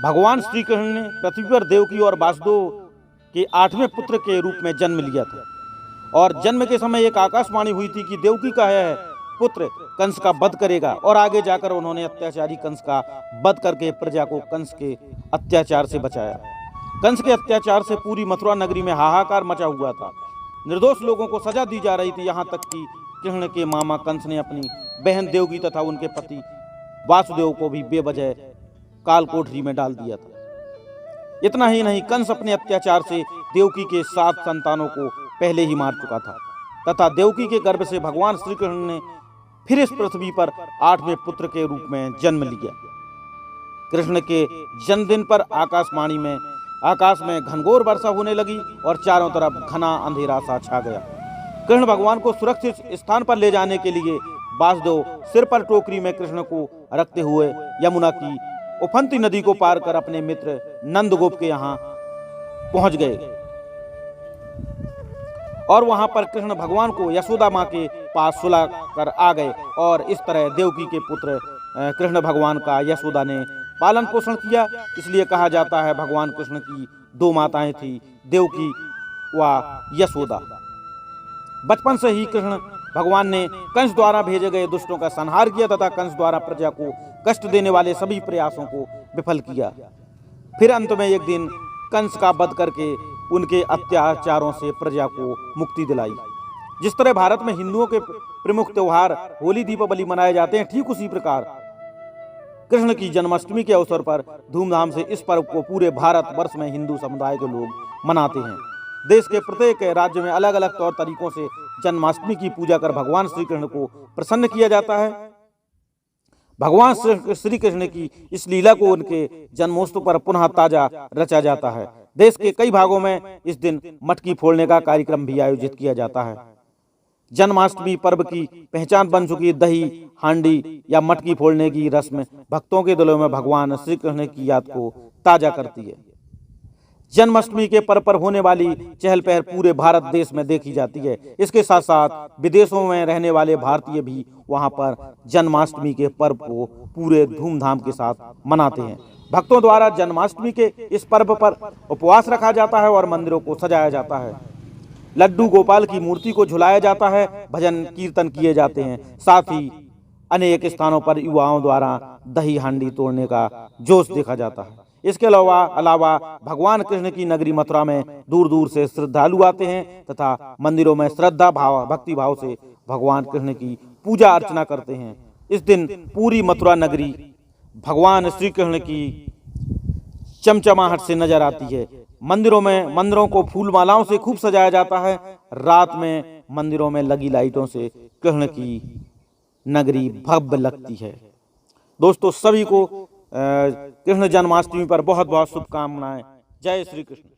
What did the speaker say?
भगवान श्री कृष्ण ने पृथ्वी पर देवकी और वासुदेव के 8वें पुत्र के रूप में जन्म लिया था और जन्म के समय एक आकाशवाणी हुई थी कि देवकी का है पुत्र कंस का वध करेगा। और आगे जाकर उन्होंने अत्याचारी कंस का वध करके प्रजा को कंस के अत्याचार से बचाया। कंस के अत्याचार से पूरी मथुरा नगरी में हाहाकार मचा हुआ था। निर्दोष लोगों को सजा दी जा रही थी। यहाँ तक कि कृष्ण के मामा कंस ने अपनी बहन देवकी तथा उनके पति वासुदेव को भी बेवजह काल कोठरी में डाल दिया था। इतना ही नहीं, कंस अपने अत्याचार से देवकी के 7 संतानों को पहले ही मार चुका था तथा देवकी के गर्भ से भगवान श्री कृष्ण ने फिर इस पृथ्वी पर 8वें पुत्र के रूप में जन्म लिया। कृष्ण के जन्मदिन पर आकाश में घनघोर वर्षा होने लगी और चारों तरफ घना अंधेरा सा छा गया। कृष्ण भगवान को सुरक्षित स्थान पर ले जाने के लिए वासुदेव सिर पर टोकरी में कृष्ण को रखते हुए यमुना की उफनती नदी को पार कर अपने मित्र नंदगोप के यहाँ पहुंच गए और वहां पर कृष्ण भगवान को यशोदा माँ के पास सुला कर आ गए। और इस तरह देवकी के पुत्र कृष्ण भगवान का यशोदा ने पालन पोषण किया। इसलिए कहा जाता है भगवान कृष्ण की 2 माताएं थी, देवकी व यशोदा। बचपन से ही कृष्ण भगवान ने कंस द्वारा भेजे गए दुष्टों का संहार किया तथा कंस द्वारा प्रजा को कष्ट देने वाले सभी प्रयासों को विफल किया। फिर अंत में एक दिन कंस का वध करके उनके अत्याचारों से प्रजा को मुक्ति दिलाई। जिस तरह भारत में हिंदुओं के प्रमुख त्योहार होली दीपावली मनाए जाते हैं, ठीक उसी प्रकार कृष्ण की जन्माष्टमी के अवसर पर धूमधाम से इस पर्व को पूरे भारत वर्ष में हिंदू समुदाय के लोग मनाते हैं। देश के प्रत्येक राज्य में अलग अलग तौर तरीकों से जन्माष्टमी की पूजा कर भगवान श्री कृष्ण को प्रसन्न किया जाता है। भगवान श्री कृष्ण की इस लीला को उनके जन्मोत्सव पर पुनः ताजा रचा जाता है। देश के कई भागों में इस दिन मटकी फोड़ने का कार्यक्रम भी आयोजित किया जाता है। जन्माष्टमी पर्व की पहचान बन चुकी दही हांडी या मटकी फोड़ने की रस्म भक्तों के दिलों में भगवान श्री कृष्ण की याद को ताजा करती है। जन्माष्टमी के पर्व पर होने वाली चहल पहल पूरे भारत देश में देखी जाती है। इसके साथ साथ विदेशों में रहने वाले भारतीय भी वहां पर जन्माष्टमी के पर्व को पूरे धूमधाम के साथ मनाते हैं। भक्तों द्वारा जन्माष्टमी के इस पर्व पर उपवास रखा जाता है और मंदिरों को सजाया जाता है। लड्डू गोपाल की मूर्ति को झुलाया जाता है, भजन कीर्तन किए जाते हैं। साथ ही अनेक स्थानों पर युवाओं द्वारा दही हांडी तोड़ने का जोश देखा जाता है। इसके अलावा भगवान कृष्ण की नगरी मथुरा में दूर दूर से श्रद्धालु आते हैं तथा मंदिरों में श्रद्धा भक्ति भाव से भगवान कृष्ण की पूजा अर्चना करते हैं। इस दिन पूरी मथुरा नगरी भगवान श्री कृष्ण की चमचमाहट से नजर आती है। मंदिरों को फूल मालाओं से खूब सजाया जाता है। रात में मंदिरों में लगी लाइटों से कृष्ण की नगरी भव्य लगती है। दोस्तों, सभी को कृष्ण जन्माष्टमी पर बहुत बहुत शुभकामनाएं। जय श्री कृष्ण।